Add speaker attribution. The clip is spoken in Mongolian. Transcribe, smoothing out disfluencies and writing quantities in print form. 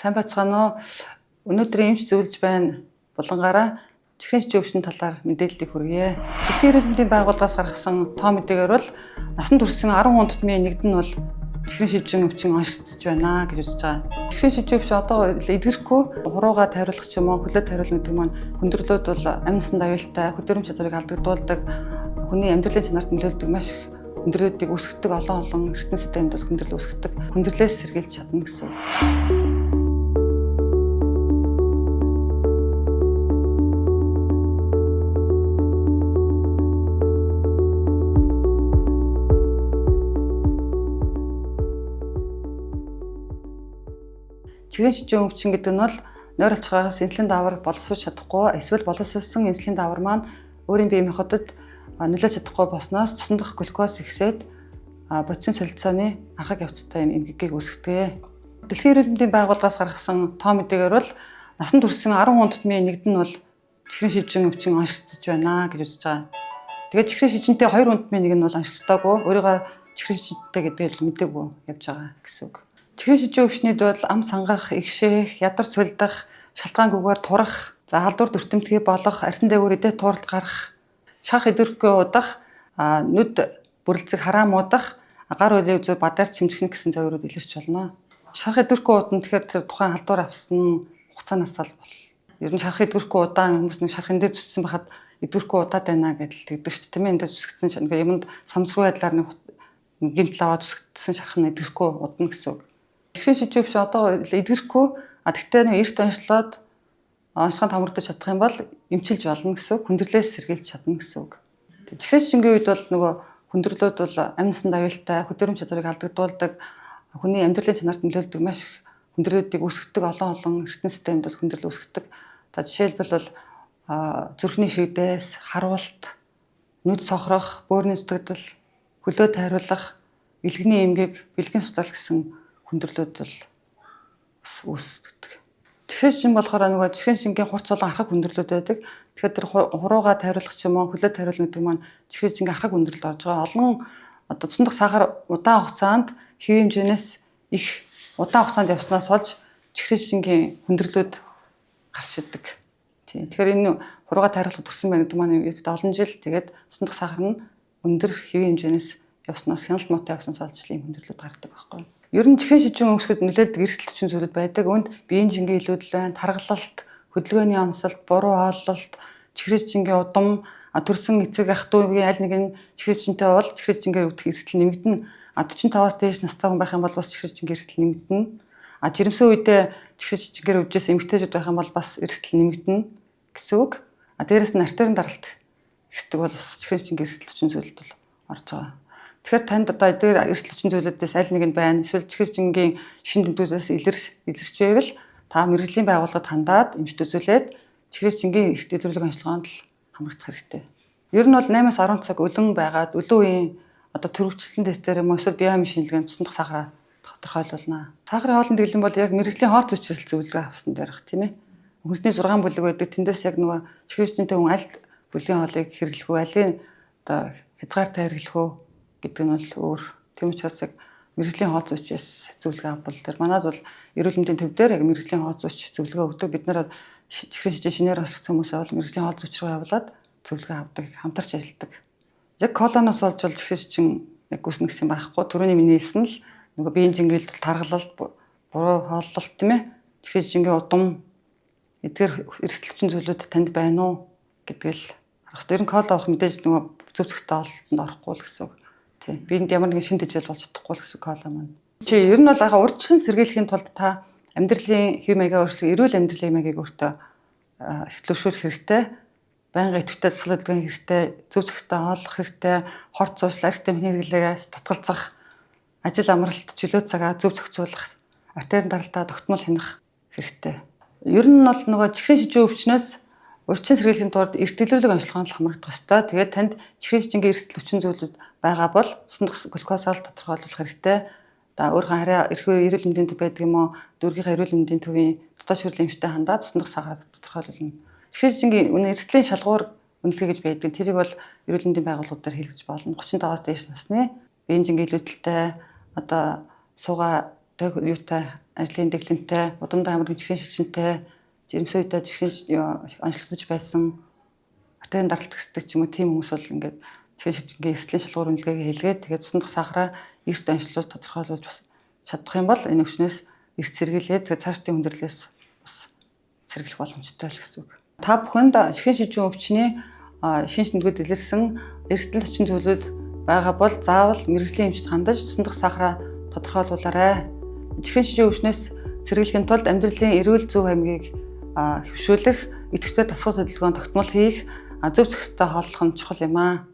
Speaker 1: Сайн байцгаана уу? Өнөөдөр эмч зөвлөж байна. Булангаараа чихрийн шижээ өвчин талаар мэдээллийг хүргье. Дэлхийн эрүүл мэндийн байгууллагаас гаргасан тоо мэдээгээр бол насан турш 10 хүн тутмын нэгд нь бол чихрийн шижээ өвчин оншигдож байна гэж үзэж байгаа. Чихрийн шижээ өвчин одоо эдгэрхгүй хурууга тайруулах ч юм уу, хөлөө тайруулна гэдэг маань хүндрэлүүд бол амь насанд аюултай, хөдөлмөрч чадварыг алдагдуулдаг, хүний амьдралын чанарт нөлөөлдөг маш их хүндрэлүүдийг үүсгэдэг олон эргэтэн системд бол хүндрэл үүсгэдэг. Хүндрэлээс сэргийлж чадна гэсэн. Чихрийн шижээ өвчин гэдэг нь бол нойр алчаагаас инсулин даавар боловсруулж чадахгүй, эсвэл боловсруулсан инсулин даавар маань өөрийн биеийн хотод нөлөөж чадахгүй болсноос цусны дах глюкоз ихсээд бодисын солилцооны аргаг явцтай эмгэгийг үүсгэдэг. Дэлхийн эрүүл мэндийн байгууллагаас гаргасан тоо мэдээгээр бол насан турш 10 хүн тутмын нэгд нь бол чихрийн шижээ өвчин оншигдож байна гэж үзэж байгаа. Тэгээд чихрийн шижинтэй 2 хүн тутмын нэг нь бол оншигддаггүй, өөрийгөө чихрийн шижинтэй гэдгийг мэдээгүй явж байгаа гэсэн үг. Чихрийн шижээ өвчнүүд бол ам сангах, игшээх, ядар сулдах, шалтгаангүйгээр турах, халдвар дөртөмтгий болох, арьсан дээгүүр идэ тууралт гарах, шарх идэрхгүй удах, нүд бүрлцэг хараамуудах, гар үлийн үзүү бадаар чимжихнэ гэсэн зөвөрүүд илэрч болно. Шарх идэрхгүй удна тэгэхээр тэр тухайн халдвар авсан хугацаанаас л бол. Ер нь шарх идэрхгүй удаан хүмүүс нэг шархын дээр зүссэн байхад идэрхгүй удаад байна гэдэл тэгдэг шүү дээ. Тэмээ эндээ зүсгдсэн чинь юмд самсруу байдлаар нэг гэмтэл аваад зүсгдсэн шарх нь идэрхгүй удна гэсэн үг. Чихрийн шижээ өвчин одоо эдгэрхгүй гэхдээ нэг эрт онцлоод онцгойд хамрагдаж чадах юм бол эмчилж болно гэсэн үг. Хүндрэлээс сэргийлж чадна гэсэн үг. Чихрийн шижингийн үед бол нөгөө хүндрэлүүд бол амь насанд аюултай, хөдөлмөрч чадварыг алдагдуулдаг, хүний амьдралын чанарт нөлөөлдөг маш их хүндрэлүүдийг үүсгэдэг олон эргэтэн системд бол хүндрэл үүсгэдэг. За жишээлбэл бол зүрхний шигдээс, харвалт, нүд сохрох, бөөрийн дутагдал, хөлөө тайруулах, илгэний эмгэг, бэлгийн судлал гэсэн хүндрэлүүд бол бас үүсдэг. Чихрийн шижин болохоор нөгөө чихрийн шингийн хурц болон архаг хүндрэлүүд байдаг. Тэгэхээр тэр хурууга тайруулах ч юм уу, хөлөө тайруулна гэдэг маань чихрийн шингийн архаг хүндрэлд орж байгаа. Олон цусндах сахар удаан хугацаанд хэвийн хэмжээнээс их удаан хугацаанд явснаас болж чихрийн шингийн хүндрэлүүд гарч ирдэг. Тэгэхээр энэ хурууга тайруулах төрсөн байна гэдэг маань их олон жил тэгээд цусндах сахар нь өндөр хэвийн хэмжээнээс явснаас хяналт муутай явснаас болж ийм хүндрэлүүд гардаг байхгүй. Ер нь чихрийн шижин өмсгөд нөлөөлдөг эрсдэл хүчин зүйлүүд байдаг. Үүнд биеийн жингийн илүүдэл байна, таргалалт, хөдөлгөөний онцлолт, буруу хооллолт, чихрийн шижингийн удам, төрсөн эцэг ах дүүгийн аль нэг нь чихрийн шижинтэй бол чихрийн шижингээр өвдөх эрсдэл нэмэгдэнэ. 45-аас дээш настай хүн байх юм бол бас чихрийн шижингийн эрсдэл нэмэгдэнэ. Жирэмсэн үедээ чихрийн шижингээр өвжсэн эмэгтэйчүүд байх юм бол бас эрсдэл нэмэгдэнэ гэсэн үг. Дээрээс нь артерийн даралт ихсдэг бол бас чихрийн шижингийн эрсдэл хүчин зүйлд бол орж байгаа. Тэгэхээр танд одоо дээр эрсдэл хүчин зүйлүүдээс аль нэг нь байна. Эсвэл чихрийн шижингийн шин тэмдгүүдээс илэрч байвал та мэрэгжлийн байгууллагад хандаад эмчт үзүүлээд чихрийн шижингийн эрт өдрөлөг онцлогоонд л хамрагдах хэрэгтэй. Ер нь бол 8-аас 10 цаг өлөн байгаад өлөн үеийн одоо төрөвчлэн тестээр юм уу эсвэл биомын шинжилгээнд цусндах сахараа тодорхойлуулна. Сахарын хоолны дэглэм бол яг мэрэгжлийн хоол зүйчилэл зөвлөгөө авсан дээрх тийм ээ. Хүнсний 6 бүлэг байдаг. Тэндээс яг нөгөө чихрийн шижинтэй хүн аль бүлгийн хоолыг хэрэглэх үү, алийн одоо хязгаартай хэрэглэх үү гэдэг нь бол өөр. Тийм учраас яг мэрэгжлийн хоол зүйчээс зөвлөгөө авбал тэр манайд бол эрүүл мэндийн төв дээр яг мэрэгжлийн хоол зүйч зөвлөгөө өгдөг. Бид нар чихрийн шижээ шинээр онцлогдсон хүмүүсээ бол мэрэгжлийн хоол зүйч рүү явуулаад зөвлөгөө авдаг, хамтарч ажилладаг. Яг колоноос болж чихрийн шижин яг үүснэ гэсэн байхгүй. Түрүүний миний хэлсэн л нөгөө биеийн жингийн таргалалт, буруу хооллолт тийм ээ. Чихрийн шижингийн удам эдгээр эрсдэл хүчин зүйлүүд танд байна уу гэдгээл харах хэрэгтэй. Ер нь кол авах мэдээж нөгөө зөв зөвхөстэй хооллолтод орохгүй л гэсэн үг. Тийм. Биенд ямар нэгэн шин тэжээл болж чадахгүй л гэсэн кола маань. Ер нь бол урьдчилан сэргийлэхийн тулд та амьдралын хэв маягаа өөрчлөх, эрүүл амьдралын маягийг өөртөө хөтөлбөршүүлэх хэрэгтэй. Байнгын идэвхтэй засал хөдөлгөөний хэрэгтэй, зөв зөвхөстэй хооллох хэрэгтэй, хорт цуушлал, архитектурын хэрэглээгээ татгалзах, ажил амралт, чөлөө цагаа зөв зохицуулах, артерийн даралтаа тогтмол хянах хэрэгтэй. Ер нь бол нөгөө чихрийн шижээ өвчнөөс урьдчилан сэргийлэхийн тулд эрт илрүүлэг онцлогоонд хамрагдах ёстой. Тэгээд танд чихрийн шижингийн эрсдэл хүчин зүйлүүд байгаа бол цусндах глюкозаал тодорхойлуулах хэрэгтэй. Өөрийнхөө хараа эрүүл мэндийн төв байдаг юм уу? Дүүргийнхаа эрүүл мэндийн төвийн дотоод шүрлийн эмчтэй хандаад цусндах сахараа тодорхойлуулна. Чихрийн шижингийн эрсдлийн шалгуур үнэлгээ гэж байдаг. Тэрийг бол эрүүл мэндийн байгууллагууд дээр хэлгэж болно. 35-аас дээш насны биеийн жингийн илүүдэлтэй одоо суугаа тэг юутай ажлын дэглэмтэй, удамдаа амрын чихрийн шилжинтэй, жирэмсэн үедээ чихрийн онцлогдож байсан атайн даралт гэсдэг ч юм уу тийм хүмүүс бол ингээд чихрийн шилжингийн эслийн шалгуур үнэлгээгээ хийлгээд тэгээд цусны дах сахараа эрт онцлож тодорхойлуулж бас чадах юм бол энэ өвчнөөс эрт сэргийлээд тэгээд цаашдын хүндрэлээс бас сэргийлэх боломжтой л гэсэн үг. Та бүхэнд чихрийн шилжин өвчний шинж тэмдгүүд илэрсэн эрсдэл хүчин зүйлүүд байгаа бол заавал мэрэгжлийн эмчт хандаж цусны дах сахараа тодорхойлуулаарай. Чихрийн шилжин өвчнөөс сэргийлэхийн тулд амьдралын эрүүл зөв аймгийг хэвшүүлэх, идэвхтэй дасгал хөдөлгөөн тогтмол хийх, зөв зохистой хооллох нь чухал юм аа.